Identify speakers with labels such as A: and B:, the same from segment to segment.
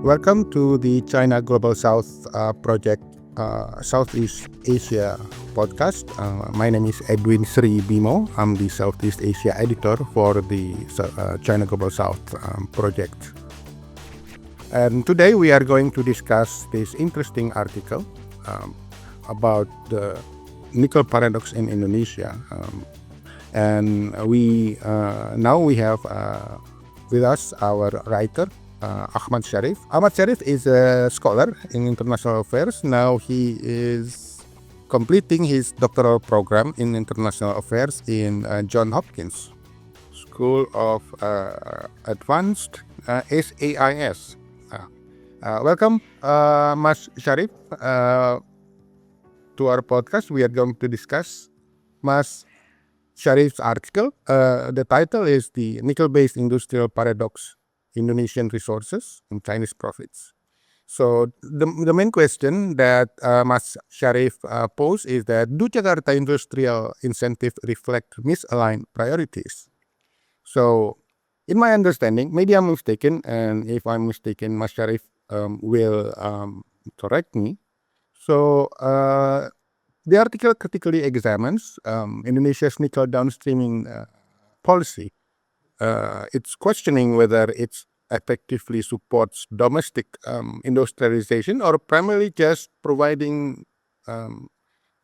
A: Welcome to the China Global South Project Southeast Asia podcast. My name is Edwin Sri Bimo. I'm the Southeast Asia editor for the China Global South project. And today we are going to discuss this interesting article about the nickel paradox in Indonesia. And we have with us our writer, Ahmad Syarif. Ahmad Syarif is a scholar in international affairs. Now he is completing his doctoral program in international affairs in Johns Hopkins School of Advanced SAIS. Welcome, Mas Syarif, to our podcast. We are going to discuss Mas Syarif's article. The title is The Nickel-Based Industrial Paradox, Indonesian Resources and Chinese Profits. So the main question that Mas Syarif posed is that, do Jakarta industrial incentives reflect misaligned priorities? So in my understanding, maybe I'm mistaken, and if I'm mistaken, Mas Syarif will correct me. So the article critically examines Indonesia's nickel downstreaming policy. It's questioning whether it effectively supports domestic industrialization or primarily just providing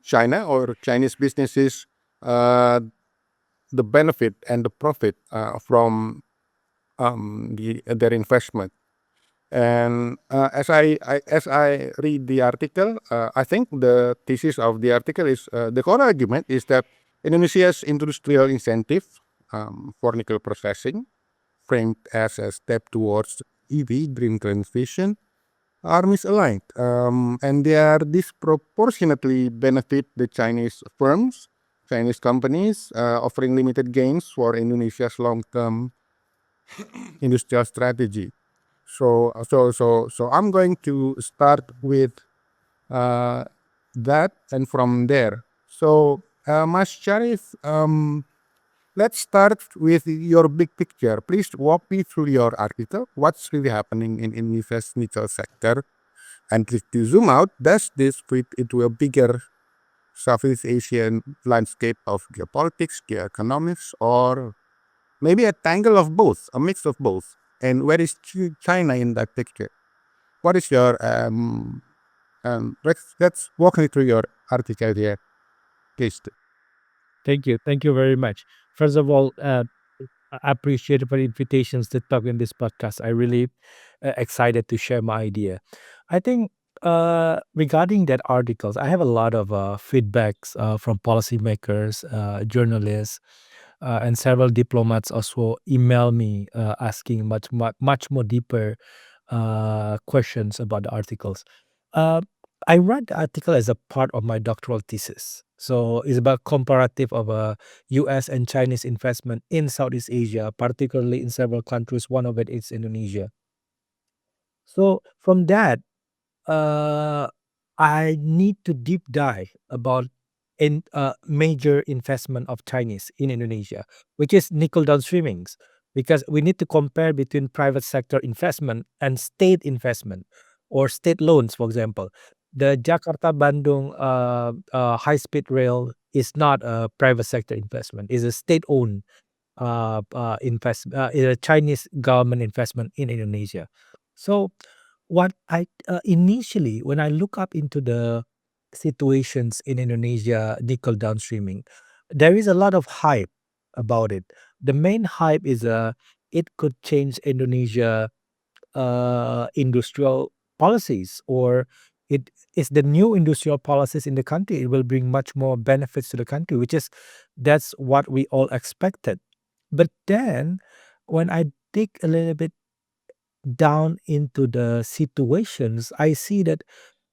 A: China or Chinese businesses the benefit and the profit from their investment. And as I read the article, I think the thesis of the article is the core argument is that Indonesia's industrial incentive for nickel processing, framed as a step towards EV green transition, are misaligned, and they are disproportionately benefit the Chinese firms, Chinese companies, offering limited gains for Indonesia's long-term industrial strategy. So I'm going to start with that, and from there. So, Mas Syarif, let's start with your big picture. Please walk me through your article. What's really happening in Indonesia's nickel sector? And to zoom out, does this fit into a bigger Southeast Asian landscape of geopolitics, geoeconomics, or maybe a tangle of both, a mix of both? And where is China in that picture? What is your let's walk me through your article here, please.
B: Thank you. Thank you very much. First of all, I appreciate for the invitations to talk in this podcast. I really excited to share my idea. I think regarding that articles, I have a lot of feedbacks from policymakers, journalists, and several diplomats also email me asking much more deeper questions about the articles. Uh, I read the article as a part of my doctoral thesis. So it's about comparative of U.S. and Chinese investment in Southeast Asia, particularly in several countries. One of it is Indonesia. So from that, uh, I need to deep dive about in major investment of Chinese in Indonesia, which is nickel downstreamings, because we need to compare between private sector investment and state investment or state loans, for example. The Jakarta Bandung high speed rail is not a private sector investment; is a state owned is a Chinese government investment in Indonesia. So what I initially, when I look up into the situations in Indonesia nickel downstreaming, there is a lot of hype about it. The main hype is it could change Indonesia industrial policies, or it is the new industrial policies in the country. It will bring much more benefits to the country, which is that's what we all expected. But then when I dig a little bit down into the situations, I see that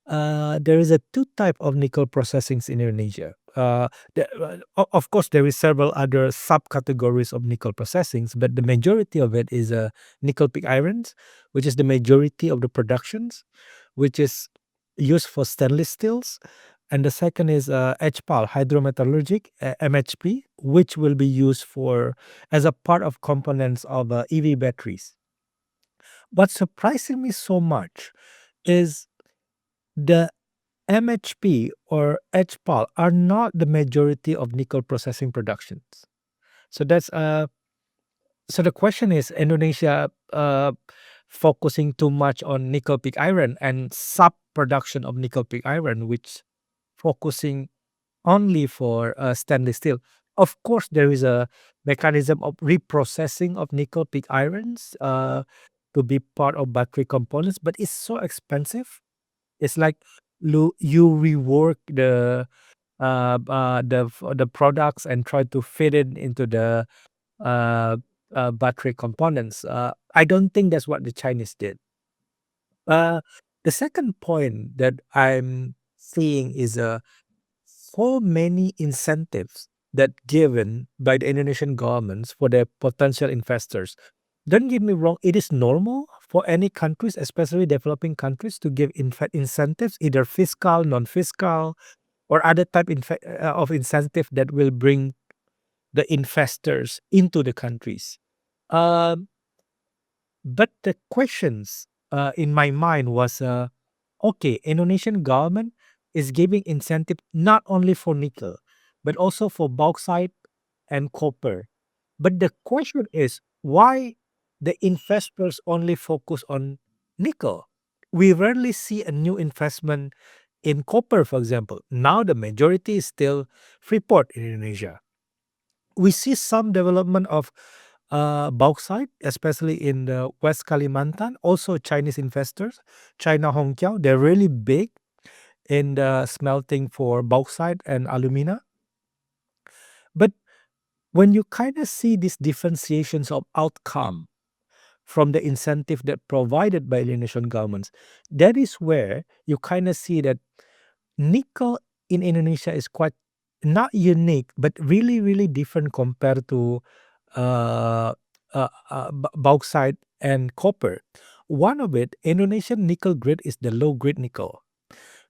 B: there is a two type of nickel processings in Indonesia. Of course, there is several other subcategories of nickel processings, but the majority of it is nickel pig irons, which is the majority of the productions, which is used for stainless steels. And the second is HPAL, hydrometallurgic, MHP, which will be used for as a part of components of EV batteries. What's surprising me so much is the MHP or HPAL are not the majority of nickel processing productions. So that's so the question is Indonesia focusing too much on nickel pig iron and sub production of nickel pig iron, which focusing only for stainless steel. Of course, there is a mechanism of reprocessing of nickel pig irons to be part of battery components, but it's so expensive. It's like you rework the products and try to fit it into the uh, battery components. I don't think that's what the Chinese did. Uh, the second point that I'm seeing is so many incentives that given by the Indonesian governments for their potential investors. Don't get me wrong, it is normal for any countries, especially developing countries, to give incentives, either fiscal, non-fiscal, or other type of incentive that will bring the investors into the countries. Um, but the questions in my mind was, okay, Indonesian government is giving incentive not only for nickel, but also for bauxite and copper. But the question is, why the investors only focus on nickel? We rarely see a new investment in copper, for example. Now the majority is still Freeport in Indonesia. We see some development of bauxite, especially in the West Kalimantan. Also, Chinese investors, China Hongqiao, they're really big in the smelting for bauxite and alumina. But when you kind of see these differentiations of outcome from the incentive that provided by Indonesian governments, that is where you kind of see that nickel in Indonesia is quite not unique, but really, really different compared to uh, bauxite and copper. One of it, Indonesian nickel grade is the low grade nickel,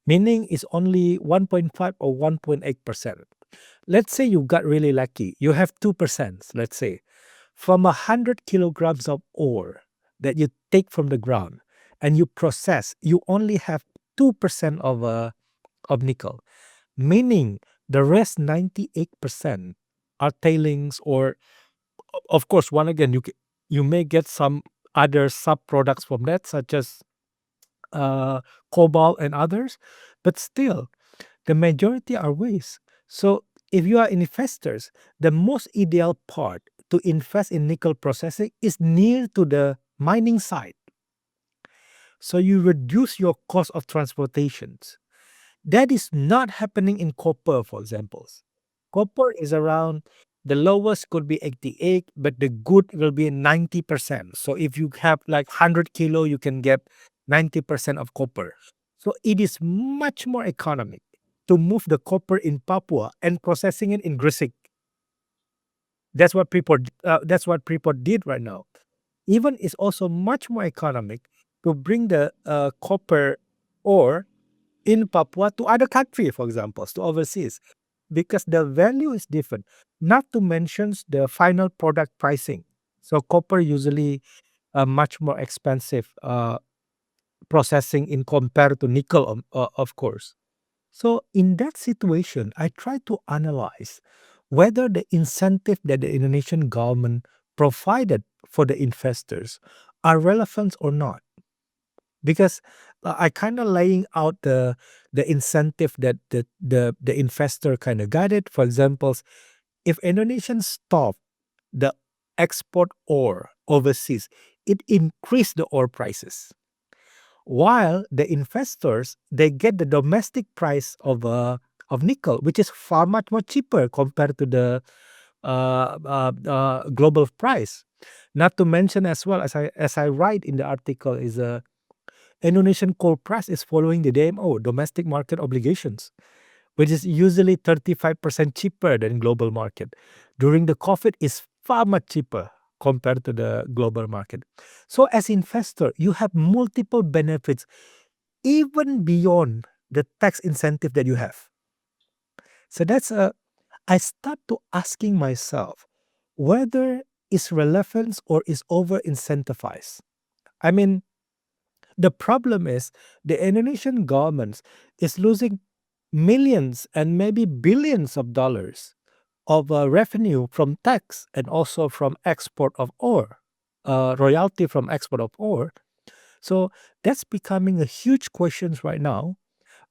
B: meaning it's only 1.5 or 1.8%. Let's say you got really lucky, you have 2%, let's say, from 100 kilograms of ore that you take from the ground and you process, you only have 2% of nickel, meaning the rest 98% are tailings or of course, one again, you may get some other sub products from that, such as uh, cobalt and others, but still, the majority are waste. So, if you are investors, the most ideal part to invest in nickel processing is near to the mining site. So you reduce your cost of transportations. That is not happening in copper, for examples. Copper is around the lowest could be 88, but the good will be 90%. So if you have like 100 kilo, you can get 90% of copper. So it is much more economic to move the copper in Papua and processing it in Gresik. That's what Freeport did right now. Even it's also much more economic to bring the copper ore in Papua to other country, for example, to overseas, because the value is different. Not to mention the final product pricing. So copper usually much more expensive processing in compared to nickel, of course. So in that situation, I try to analyze whether the incentive that the Indonesian government provided for the investors are relevant or not, because I kind of laying out the incentive that the investor kind of got it. For example, if Indonesians stop the export ore overseas, it increased the ore prices. While the investors they get the domestic price of nickel, which is far much more cheaper compared to the global price. Not to mention as well as I write in the article is Indonesian coal price is following the DMO, domestic market obligations, which is usually 35% cheaper than global market. During the COVID is far much cheaper compared to the global market. So as investor, you have multiple benefits even beyond the tax incentive that you have. So that's I start to asking myself whether it's relevance or is over incentivized. I mean, the problem is the Indonesian government is losing millions and maybe billions of dollars of revenue from tax and also from export of ore, royalty from export of ore. So that's becoming a huge question right now,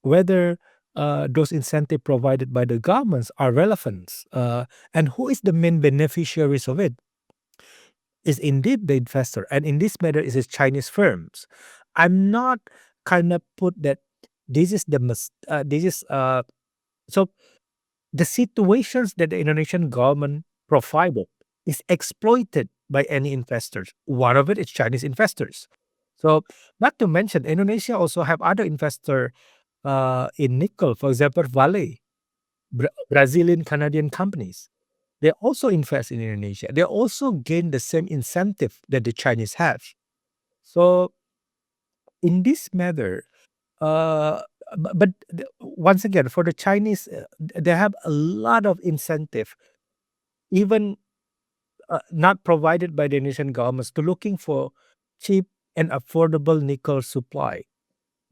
B: whether those incentives provided by the governments are relevant, and who is the main beneficiaries of it is indeed the investor, and in this matter is Chinese firms. I'm not kind of put that this is this is so the situations that the Indonesian government provided is exploited by any investors. One of it is Chinese investors. So not to mention Indonesia also have other investor in nickel, for example, Vale, Brazilian Canadian companies. They also invest in Indonesia. They also gain the same incentive that the Chinese have. So in this matter, uh, once again, for the Chinese, they have a lot of incentive, even not provided by the Indonesian governments, to looking for cheap and affordable nickel supply,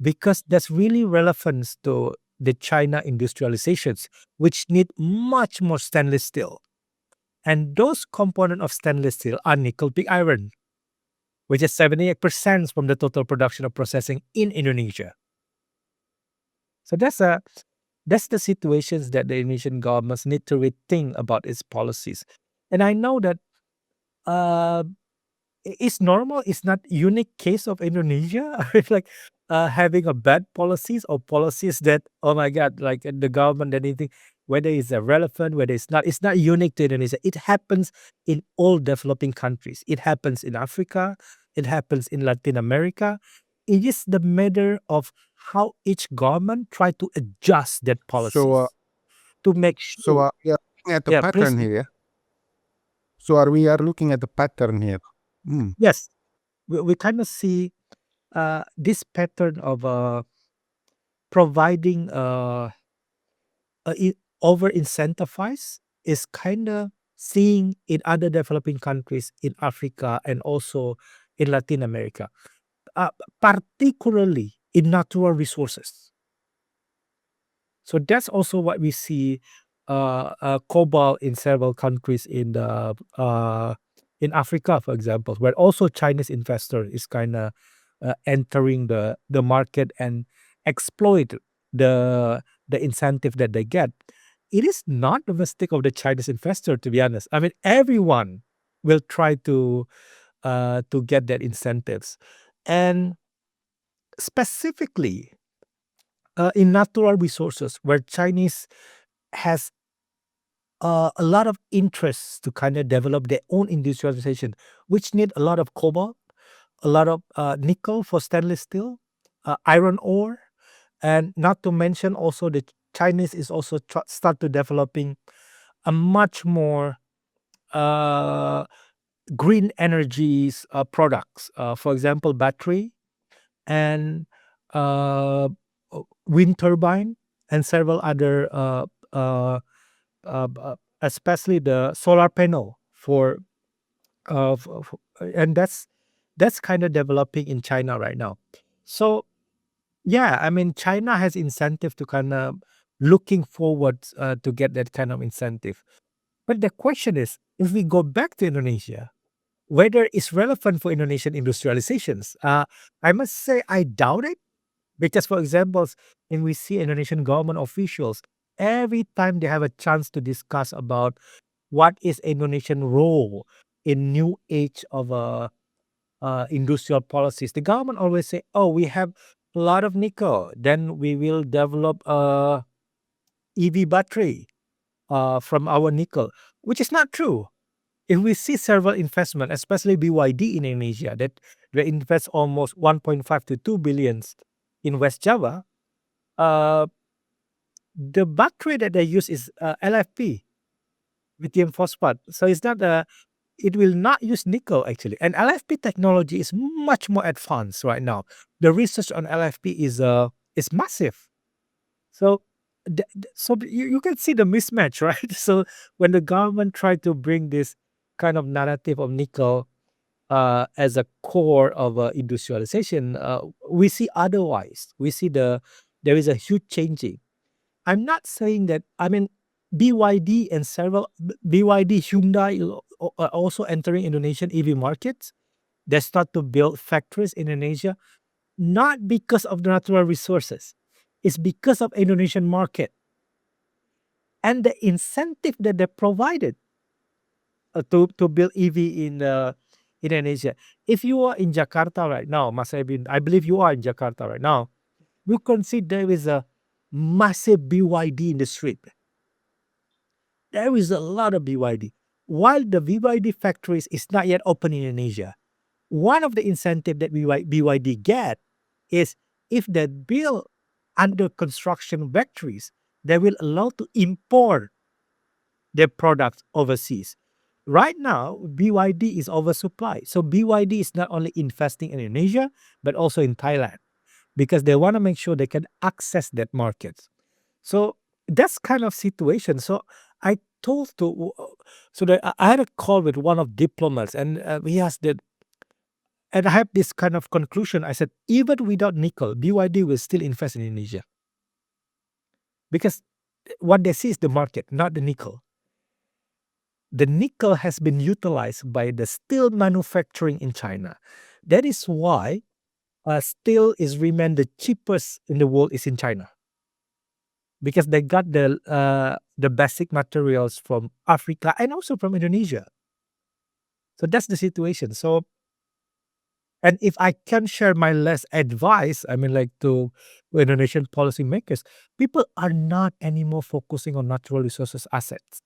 B: because that's really relevant to the China industrializations, which need much more stainless steel. And those components of stainless steel are nickel pig iron, which is 78% from the total production of processing in Indonesia. So that's the situations that the Indonesian governments need to rethink about its policies. And I know that uh, it's normal. It's not unique case of Indonesia. It's like having a bad policies or policies that, oh my god, like the government and anything, whether it's relevant, whether it's not. It's not unique to Indonesia. It happens in all developing countries. It happens in Africa. It happens in Latin America. It is the matter of how each government try to adjust their
A: So,
B: policies to make sure.
A: we are looking at the
B: Yeah, please.
A: pattern here. So, we are looking at the pattern here. Hmm.
B: Yes, we kind of see this pattern of providing over incentivize is kind of seeing in other developing countries in Africa and also in Latin America, uh, particularly in natural resources. So that's also what we see cobalt in several countries in Africa, for example, where also Chinese investor is kind of entering the market and exploit the the incentive that they get. It is not the mistake of the Chinese investor, to be honest. I mean, everyone will try to get that incentives, and specifically in natural resources, where Chinese has a lot of interest to kind of develop their own industrialization, which need a lot of cobalt, a lot of nickel for stainless steel, iron ore, and not to mention also the Chinese is also start to developing a much more uh, green energies products. For example, battery and uh, wind turbine and several other especially the solar panel for and that's kind of developing in China right now. So yeah, I mean China has incentive to kind of looking forward to get that kind of incentive. But the question is, if we go back to Indonesia, whether it's relevant for Indonesian industrializations, I must say I doubt it. Because, for example, when we see Indonesian government officials, every time they have a chance to discuss about what is Indonesian role in new age of industrial policies, the government always say, "Oh, we have a lot of nickel. Then we will develop a EV battery from our nickel," which is not true. If we see several investment, especially BYD in Indonesia, that they invest almost 1.5 to 2 billions in West Java, uh, the battery that they use is LFP, lithium phosphate. So it's not it will not use nickel actually. And LFP technology is much more advanced right now. The research on LFP is massive. So you can see the mismatch, right? So when the government tried to bring this kind of narrative of nickel, as a core of industrialization, we see otherwise. We see there is a huge changing. I'm not saying that. I mean, BYD and several BYD, Hyundai are also entering Indonesian EV markets. They start to build factories in Indonesia, not because of the natural resources. It's because of Indonesian market and the incentive that they provided to build EV in Indonesia. If you are in Jakarta right now, Mas Edwin, I believe you are in Jakarta right now, you can see there is a massive BYD in the street. There is a lot of BYD. While the BYD factories is not yet open in Indonesia, one of the incentive that BYD get is if they build under construction factories, they will allow to import their products overseas. Right now, BYD is oversupply. So BYD is not only investing in Indonesia, but also in Thailand because they want to make sure they can access that market. So that's kind of situation. So I told to so that I had a call with one of diplomats, and he asked that, and I have this kind of conclusion. I said, even without nickel, BYD will still invest in Indonesia because what they see is the market, not the nickel. The nickel has been utilized by the steel manufacturing in China. That is why steel is remain the cheapest in the world is in China because they got the basic materials from Africa and also from Indonesia. So that's the situation. So, and if I can share my last advice, I mean, like to Indonesian policymakers, people are not anymore focusing on natural resources assets.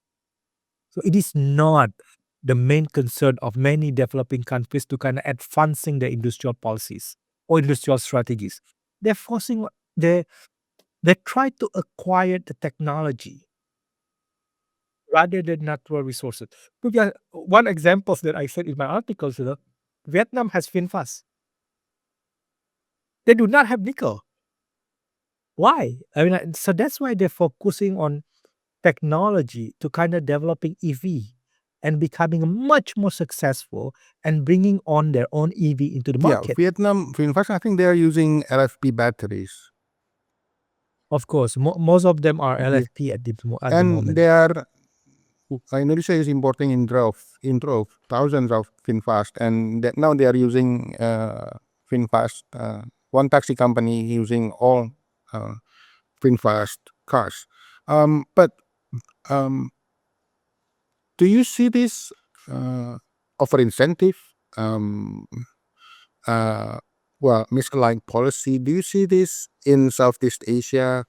B: So it is not the main concern of many developing countries to kind of advancing their industrial policies or industrial strategies. They're forcing they they try to acquire the technology rather than natural resources. Because one examples that I said in my articles, Vietnam has FinFast. They do not have nickel. Why? I mean, so that's why they're focusing on technology to kind of developing EV and becoming much more successful and bringing on their own EV into the
A: Yeah,
B: market.
A: Vietnam, in fact, I think they are using LFP batteries.
B: Of course, most of them are
A: Yeah.
B: LFP at the
A: And
B: moment.
A: they are, Indonesia is importing in drove thousands of FinFast, and that now they are using FinFast. One taxi company using all uh, FinFast cars. But um, do you see this offer incentive? Um, uh, misaligned policy. Do you see this in Southeast Asia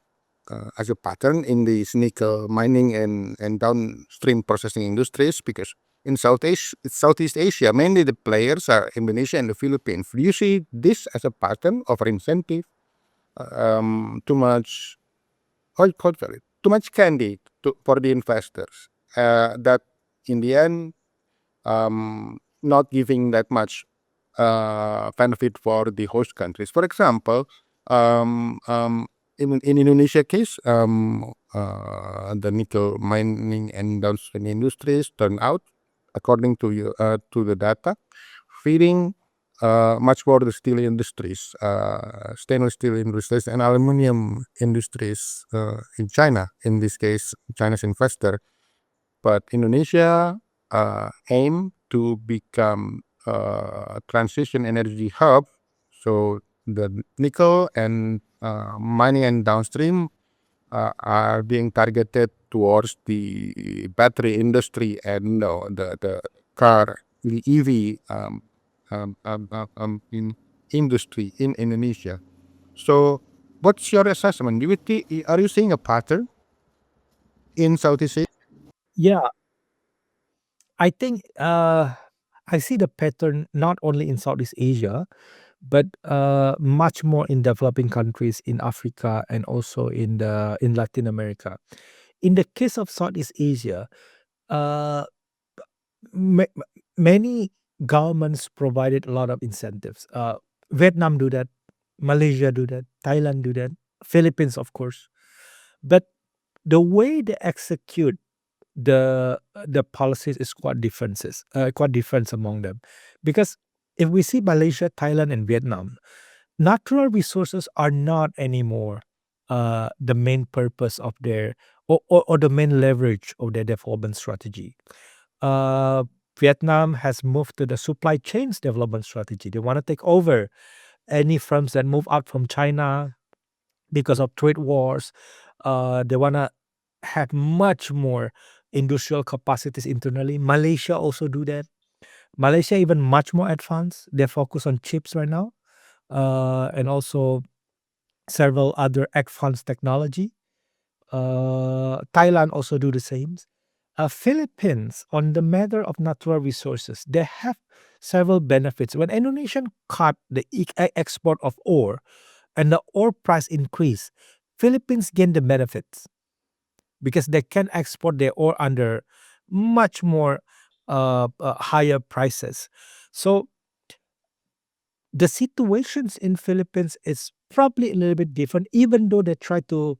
A: as a pattern in the nickel mining and downstream processing industries? Because in Southeast Asia, mainly the players are Indonesia and the Philippines. Do you see this as a pattern of incentive? Too much, how call it? Too much candy for the investors. That in the end, not giving that much benefit for the host countries. For example, in Indonesia case, the nickel mining and downstream industries turn out, according to the data, feeding much more the steel industries, stainless steel industries, and aluminum industries in China. In this case, China's investor, but Indonesia aim to become a transition energy hub. So the nickel and mining and downstream are being targeted towards the battery industry and the car, the EV in industry in Indonesia. So what's your assessment? Are you seeing a pattern in Southeast Asia?
B: Yeah, I think I see the pattern not only in Southeast Asia, but much more in developing countries in Africa and also in Latin America. In the case of Southeast Asia, uh, ma- ma- many governments provided a lot of incentives. Vietnam do that, Malaysia do that, Thailand do that, Philippines of course. But the way they execute the policies is quite different among them, because if we see Malaysia, Thailand, and Vietnam, natural resources are not anymore the main purpose of their, or the main leverage of their development strategy. Uh, Vietnam has moved to the supply chains development strategy. They want to take over any firms that move out from China because of trade wars. They want to have much more industrial capacities internally. Malaysia also do that. Malaysia even much more advanced. They focus on chips right now, and also several other advanced technology. Thailand also do the same. Philippines, on the matter of natural resources, they have several benefits. When Indonesian cut the export of ore and the ore price increase, Philippines gain the benefits because they can export their ore under much more higher prices. So the situations in Philippines is probably a little bit different, even though they try to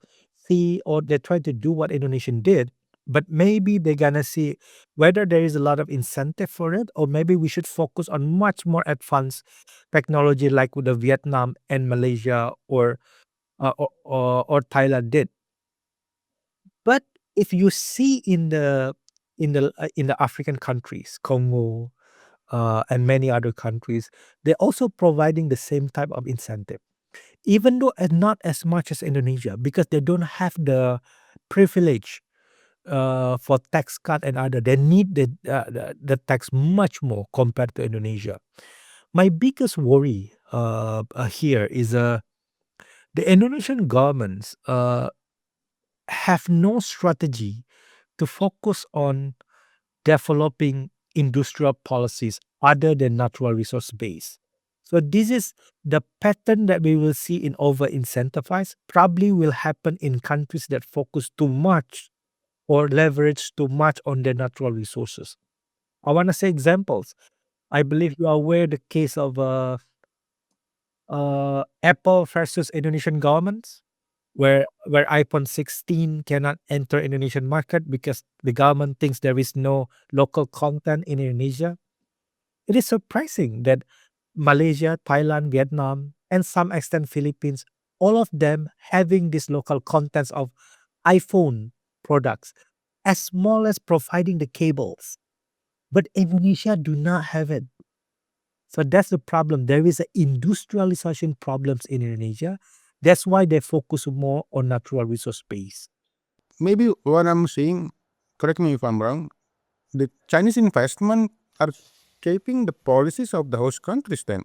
B: see, or they try to do what Indonesian did, but maybe they're gonna see whether there is a lot of incentive for it, or maybe we should focus on much more advanced technology like with the Vietnam and Malaysia, or Thailand did. But if you see in the African countries, Congo, and many other countries, they're also providing the same type of incentive, even though not as much as Indonesia, because they don't have the privilege for tax cut and other. They need the tax much more compared to Indonesia. My biggest worry here is the Indonesian governments have no strategy to focus on developing industrial policies other than natural resource base. So this is the pattern that we will see in over incentivize, probably will happen in countries that focus too much or leverage too much on their natural resources. I want to say examples. I believe you are aware the case of Apple versus Indonesian governments, where iPhone 16 cannot enter Indonesian market because the government thinks there is no local content in Indonesia. It is surprising that Malaysia, Thailand, Vietnam, and some extent Philippines, all of them having this local contents of iPhone products, as small as providing the cables. But Indonesia do not have it. So that's the problem. There is a industrialization problems in Indonesia. That's why they focus more on natural resource base.
A: Maybe what I'm saying, correct me if I'm wrong, the Chinese investment are shaping the policies of the host countries then.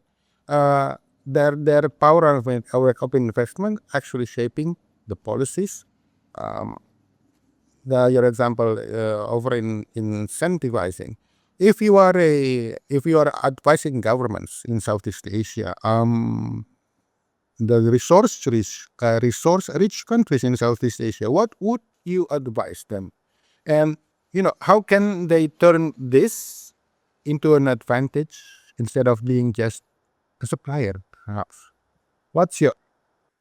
A: Uh, their power of investment actually shaping the policies. Um, your example over in incentivizing. If you are advising governments in Southeast Asia, the resource rich countries in Southeast Asia, what would you advise them? And how can they turn this into an advantage instead of being just a supplier, perhaps? What's your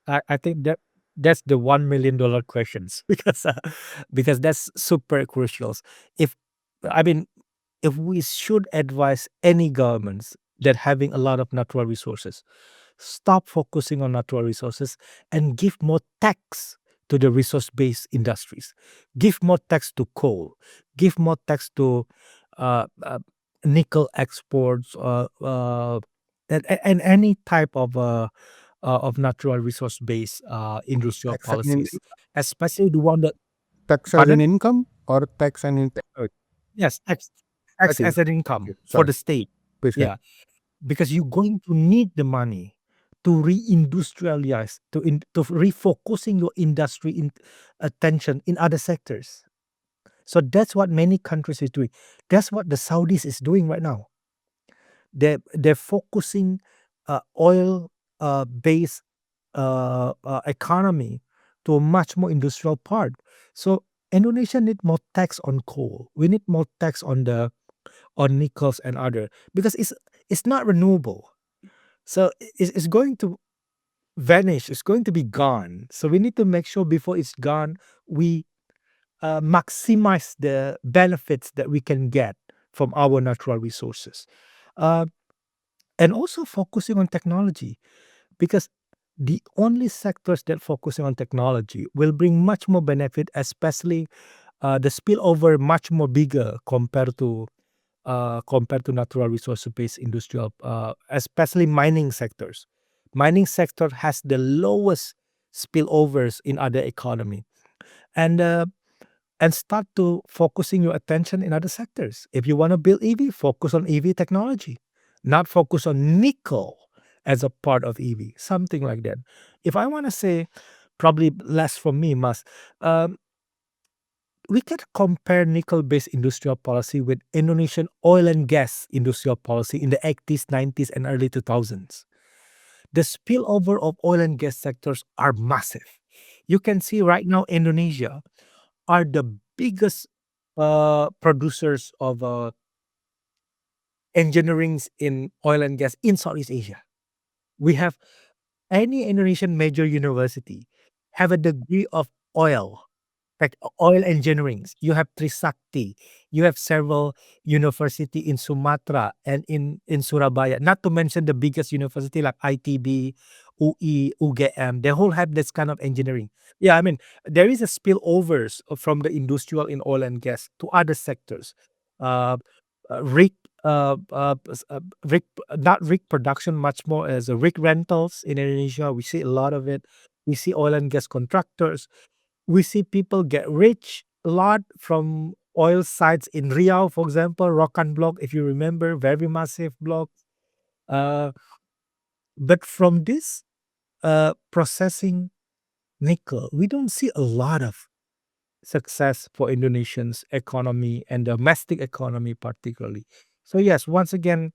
B: I think that's the $1 million questions because that's super crucial. If I mean if we should advise any governments that having a lot of natural resources, stop focusing on natural resources and give more tax to the resource-based industries. Give more tax to coal. Give more tax to uh, uh, nickel exports, and any type of natural resource-based industrial
A: tax and
B: policies, especially the one that,
A: tax as an
B: pardon?
A: income or tax and
B: Oh, yes, tax
A: okay,
B: as an income for
A: sorry,
B: the state.
A: please go ahead.
B: Yeah, because you're going to need the money to reindustrialize, to refocusing your industry in attention in other sectors. So that's what many countries is doing. That's what the Saudis is doing right now. They're focusing oil based economy to a much more industrial part. So Indonesia need more tax on coal. We need more tax on nickels and other, because it's not renewable. So it's going to vanish. It's going to be gone. So we need to make sure before it's gone, we maximize the benefits that we can get from our natural resources. Uh, and also focusing on technology, because the only sectors that focusing on technology will bring much more benefit, especially the spillover much more bigger compared to natural resource based industrial, especially mining sectors. Mining sector has the lowest spillovers in other economy, and uh, and start to focusing your attention in other sectors. If you want to build EV, focus on EV technology, not focus on nickel as a part of EV, something like that. If I want to say, probably less from me, Mas, um, we can compare nickel-based industrial policy with Indonesian oil and gas industrial policy in the 80s, 90s, and early 2000s. The spillover of oil and gas sectors are massive. You can see right now Indonesia are the biggest producers of engineerings in oil and gas in Southeast Asia. We have any Indonesian major university have a degree of oil, like oil engineering. You have Trisakti, you have several university in Sumatra and in Surabaya. Not to mention the biggest university like ITB, UI, UGM. They all have this kind of engineering. Yeah, I mean there is a spillovers from the industrial in oil and gas to other sectors. Uh, rig, rig, not rig production, much more as a rig rentals in Indonesia. We see a lot of it. We see oil and gas contractors. We see people get rich a lot from oil sites in Riau, for example, Rokan block, if you remember, very massive block. Uh, but from this processing nickel, we don't see a lot of success for Indonesians' economy and domestic economy particularly. So yes, once again,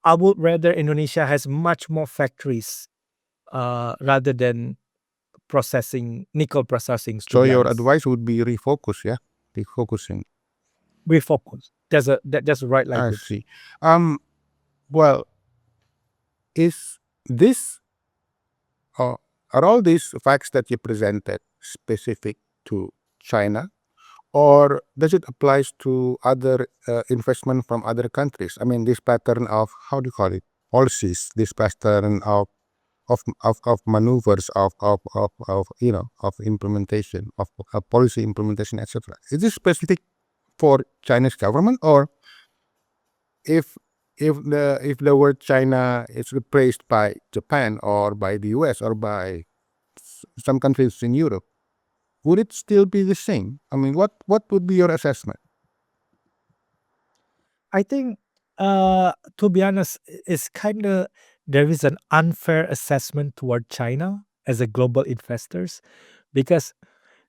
B: I would rather Indonesia has much more factories rather than processing nickel processing. To
A: So
B: be
A: your
B: honest,
A: advice would be refocus, yeah, refocusing.
B: refocus. That's the right
A: I
B: language.
A: see. Um, well, is this uh, are all these facts that you presented specific to China, or does it applies to other investment from other countries? I mean, this pattern of how do you call it policies, this pattern of maneuvers of of implementation of policy implementation, etc. Is this specific for Chinese government, or if if the word China is replaced by Japan or by the US or by some countries in Europe, would it still be the same? I mean, what would be your assessment?
B: I think, to be honest, it's kind of there is an unfair assessment toward China as a global investors, because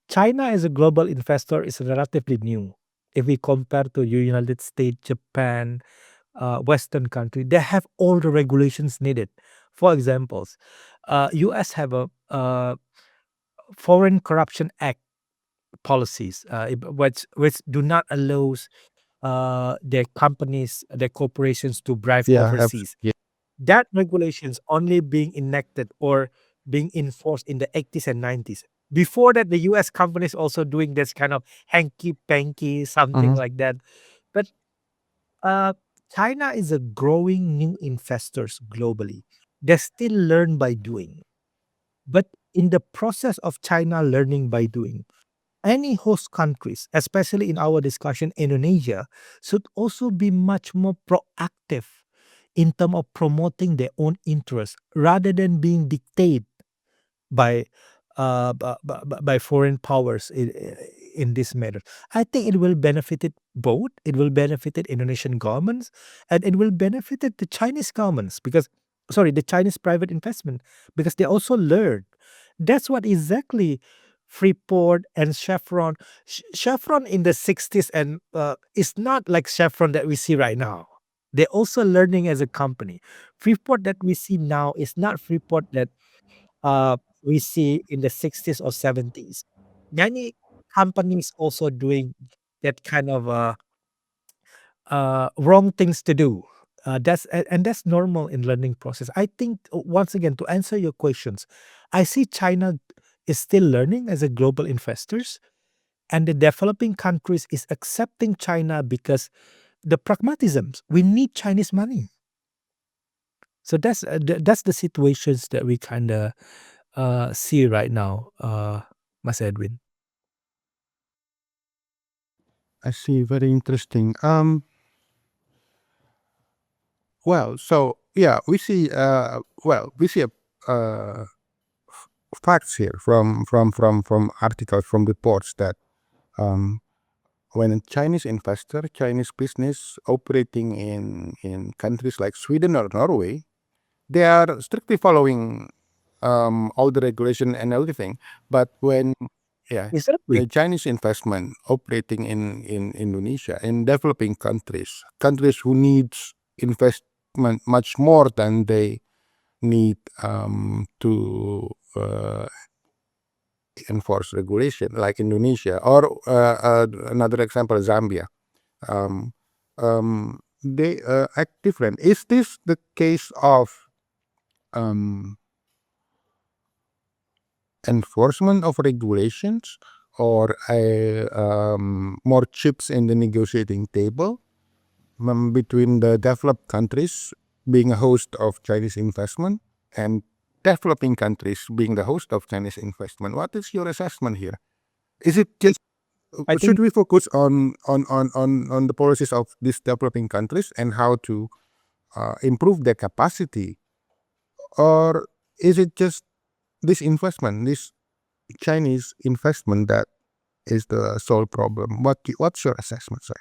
B: China as a global investor is relatively new. If we compare to United States, Japan, Western country, they have all the regulations needed. For examples, U.S. have a Foreign Corruption Act policies, which do not allow their companies, their corporations to drive
A: Yeah,
B: overseas.
A: yeah.
B: That regulations only being enacted or being enforced in the 80s and 90s. Before that, the US companies also doing this kind of hanky panky, something
A: Mhm.
B: like that. But uh, China is a growing new investors globally. They still learn by doing. But in the process of China learning by doing, any host countries, especially in our discussion, Indonesia, should also be much more proactive in terms of promoting their own interests rather than being dictated by by foreign powers in this matter. I think it will benefit it both. It will benefit it Indonesian governments, and it will benefit it the Chinese governments, because sorry, the Chinese private investment, because they also learn. That's what exactly Freeport and Chevron. Chevron in the 60s and is not like Chevron that we see right now. They're also learning as a company. Freeport that we see now is not Freeport that we see in the 60s or 70s. Many companies also doing that kind of wrong things to do. And that's normal in learning process. I think once again to answer your questions, I see China is still learning as a global investors, And the developing countries is accepting China because the pragmatisms. We need Chinese money. So that's the situations that we kind of see right now, Mas Edwin.
A: I see. Very interesting. Well, so yeah, we see. We see facts here from articles, from reports that um, when a Chinese investor, Chinese business operating in countries like Sweden or Norway, they are strictly following all the regulation and everything. But when
B: Exactly.
A: a Chinese investment operating in Indonesia, in developing countries who needs investment much more than they need to enforce regulation, like Indonesia, or another example, Zambia. Um, they act different. Is this the case of um, enforcement of regulations, or more chips in the negotiating table between the developed countries being a host of Chinese investment and developing countries being the host of Chinese investment? What is your assessment here? Is it just
B: I
A: should
B: think
A: we focus on the policies of these developing countries and how to improve their capacity, or is it just this investment, this Chinese investment, that is the sole problem? What's your assessment, sir?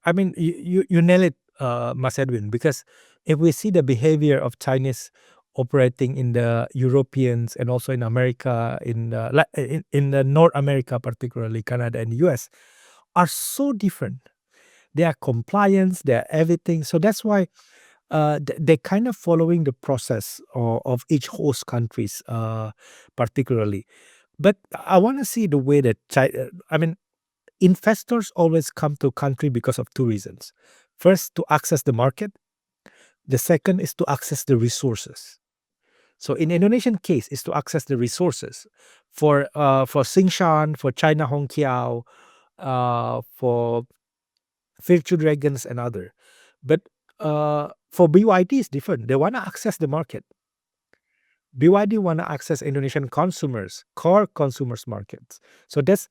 B: I mean, you nail it, Mas Edwin, because if we see the behavior of Chinese operating in the Europeans and also in America, in the North America, particularly Canada and US, are so different. They are compliance, they are everything. So that's why they're kind of following the process of each host countries, particularly. But I want to see the way that China, I mean, investors always come to country because of two reasons. First, to access the market. The second is to access the resources. So in Indonesian case, is to access the resources for Tsingshan, for China Hongqiao, for Virtue Dragons and other. But for BYD is different. They want to access the market. BYD want to access Indonesian consumers, core consumers markets. So that's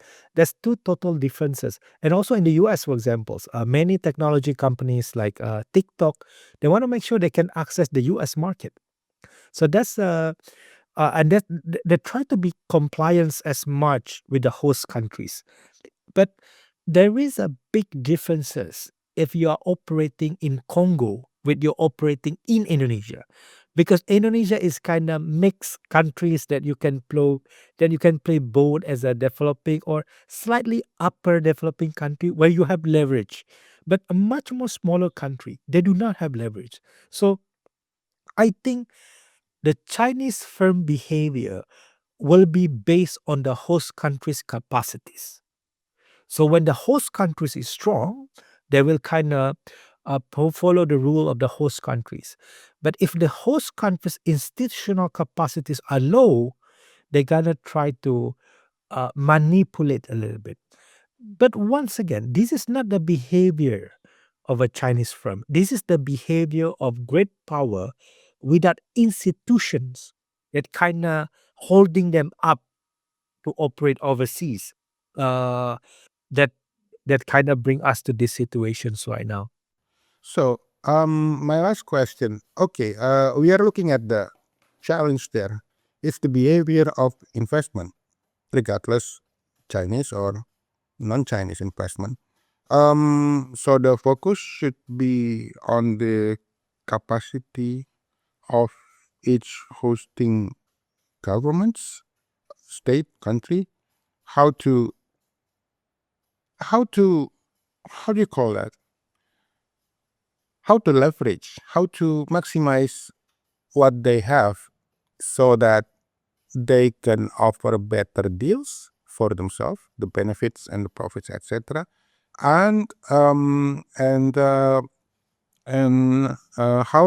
B: two total differences. And also in the US, for examples, many technology companies like TikTok, they want to make sure they can access the US market. So that's and that they try to be compliance as much with the host countries. But there is a big differences if you are operating in Congo with you're operating in Indonesia. Because Indonesia is kind of mixed countries that you can play both as a developing or slightly upper developing country where you have leverage. But a much more smaller country, they do not have leverage. So I think the Chinese firm behavior will be based on the host country's capacities. So when the host countries is strong, they will kind of follow the rule of the host countries. But if the host countries' institutional capacities are low, they're gonna try to manipulate a little bit. But once again, this is not the behavior of a Chinese firm. This is the behavior of great power without institutions that kind of holding them up to operate overseas. Uh, that that kind of bring us to these situations right now.
A: So, my last question. Okay, we are looking at the challenge there. It's the behavior of investment, regardless Chinese or non-Chinese investment. So the focus should be on the capacity of each hosting governments, state, country, how to how to how do you call that? How to leverage, how to maximize what they have so that they can offer better deals for themselves, the benefits and the profits, etc. And how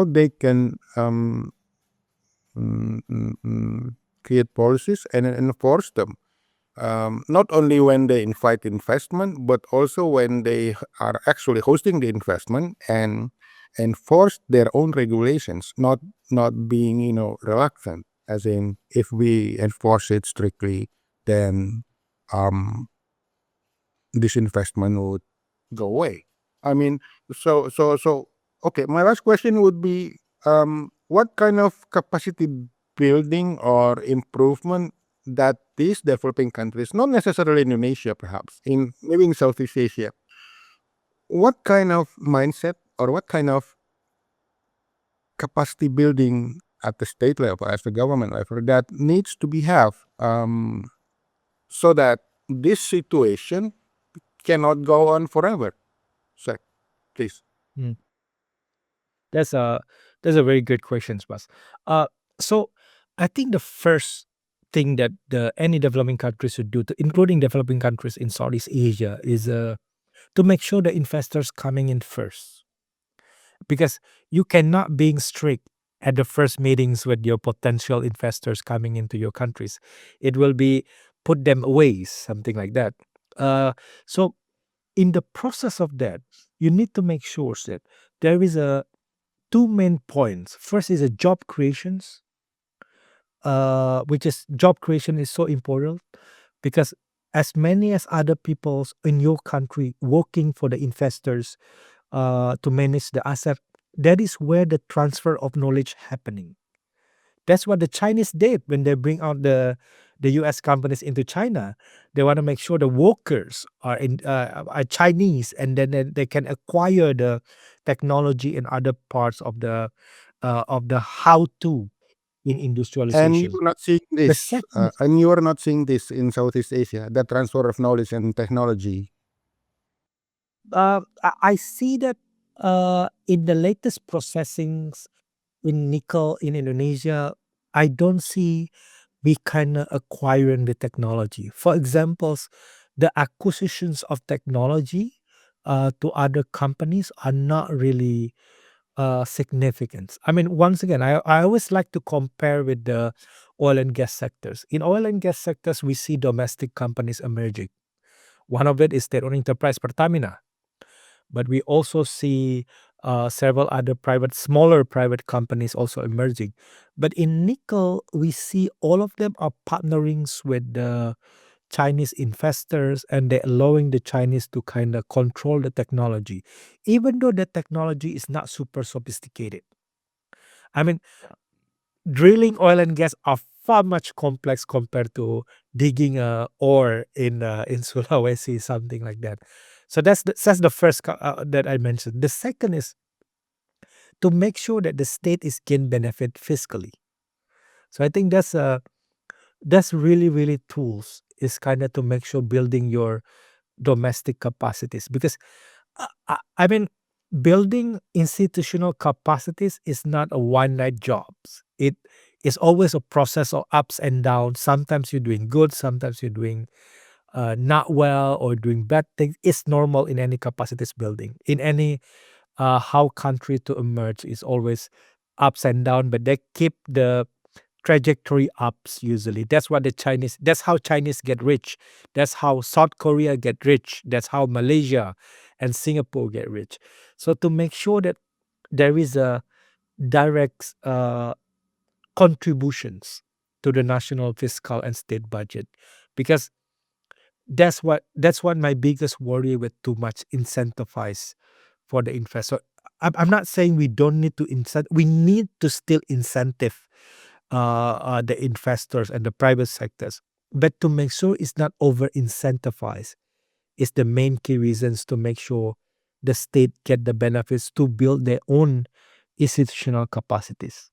A: they can mm, mm, mm, create policies and enforce them not only when they invite investment, but also when they are actually hosting the investment and enforce their own regulations, not being reluctant. As in, if we enforce it strictly, then um, this investment would go away. I mean, so okay. My last question would be, what kind of capacity building or improvement that these developing countries, not necessarily Indonesia, perhaps in maybe in Southeast Asia, what kind of mindset or what kind of capacity building at the state level, at the government level, that needs to be have, so that this situation cannot go on forever. So, please.
B: Mm. That's a that's a very good question, Bas. Uh, so I think the first thing that the any developing countries should do, including developing countries in Southeast Asia, is to make sure the investors coming in first, because you cannot being strict at the first meetings with your potential investors coming into your countries. It will be put them away, something like that. So in the process of that, you need to make sure that there is a two main points. First is a job creations, which is job creation is so important because as many as other peoples in your country working for the investors to manage the asset, that is where the transfer of knowledge happening. That's what the Chinese did when they bring out the U.S. companies into China. They want to make sure the workers are Chinese, and then they can acquire the technology in other parts of the how to in
A: And
B: industrialization.
A: you're not seeing
B: The
A: this,
B: second,
A: and you are not seeing this in Southeast Asia, the transfer of knowledge and technology.
B: I see that in the latest processings in nickel in Indonesia, I don't see we kind of acquiring the technology. For examples, the acquisitions of technology to other companies are not really significant. I mean, once again, I always like to compare with the oil and gas sectors. In oil and gas sectors, we see domestic companies emerging. One of it is state-owned enterprise Pertamina, but we also see several other smaller private companies also emerging. But in nickel, we see all of them are partnering with the Chinese investors, and they're allowing the Chinese to kind of control the technology, even though the technology is not super sophisticated. I mean, drilling oil and gas are far much complex compared to digging ore in Sulawesi, something like that. So that's the first that I mentioned. The second is to make sure that the state is gain benefit fiscally. So I think that's really tools is kind of to make sure building your domestic capacities, because I mean, building institutional capacities is not a one night jobs. It is always a process of ups and downs. Sometimes you're doing good, sometimes you're doing not well or doing bad things. It's normal in any capacities building. In any how country to emerge is always ups and down, but they keep the trajectory ups usually. That's what the Chinese, that's how Chinese get rich. That's how South Korea get rich. That's how Malaysia and Singapore get rich. So to make sure that there is a direct contributions to the national fiscal and state budget, because that's what my biggest worry with too much incentivize for the investor. I'm not saying we don't need to incent. We need to still incentive the investors and the private sectors, but to make sure it's not over incentivized is the main key reasons to make sure the state get the benefits to build their own institutional capacities.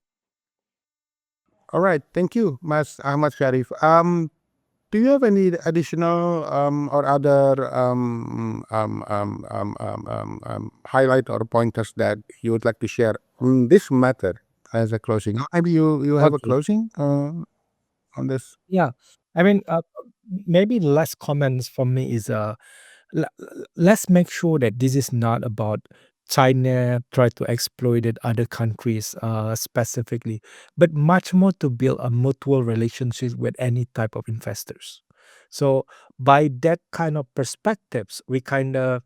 A: All right, thank you, Mas Ahmad Syarif. Do you have any additional or other highlight or pointers that you would like to share on this matter as a closing? Maybe you have a
B: Okay.
A: closing on this.
B: Yeah. I mean, maybe less comments from me is let's make sure that this is not about China try to exploit it other countries specifically, but much more to build a mutual relationship with any type of investors. So by that kind of perspectives, we kind of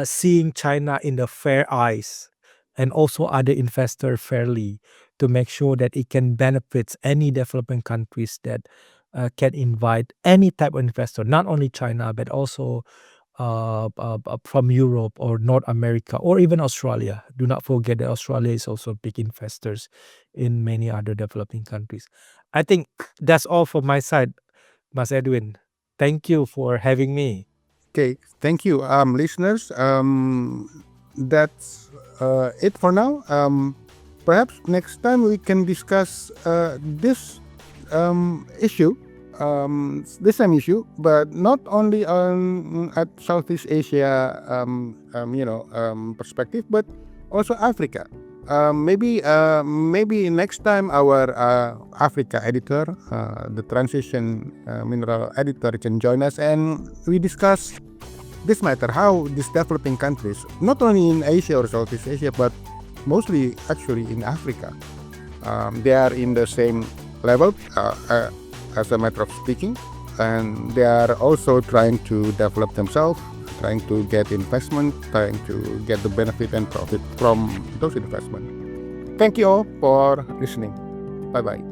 B: seeing China in the fair eyes and also other investor fairly to make sure that it can benefit any developing countries that can invite any type of investor, not only China, but also from Europe or North America or even Australia. Do not forget that Australia is also big investors in many other developing countries. I think that's all from my side, Mas Edwin. Thank you for having me.
A: Okay, thank you, listeners. That's it for now. Perhaps next time we can discuss this issue, the same issue, but not only on at Southeast Asia, perspective, but also Africa. Maybe next time our Africa editor, the transition mineral editor, can join us and we discuss this matter, how these developing countries, not only in Asia or Southeast Asia, but mostly actually in Africa, they are in the same level as a matter of speaking, and they are also trying to develop themselves, trying to get investment, trying to get the benefit and profit from those investments. Thank you all for listening. Bye-bye.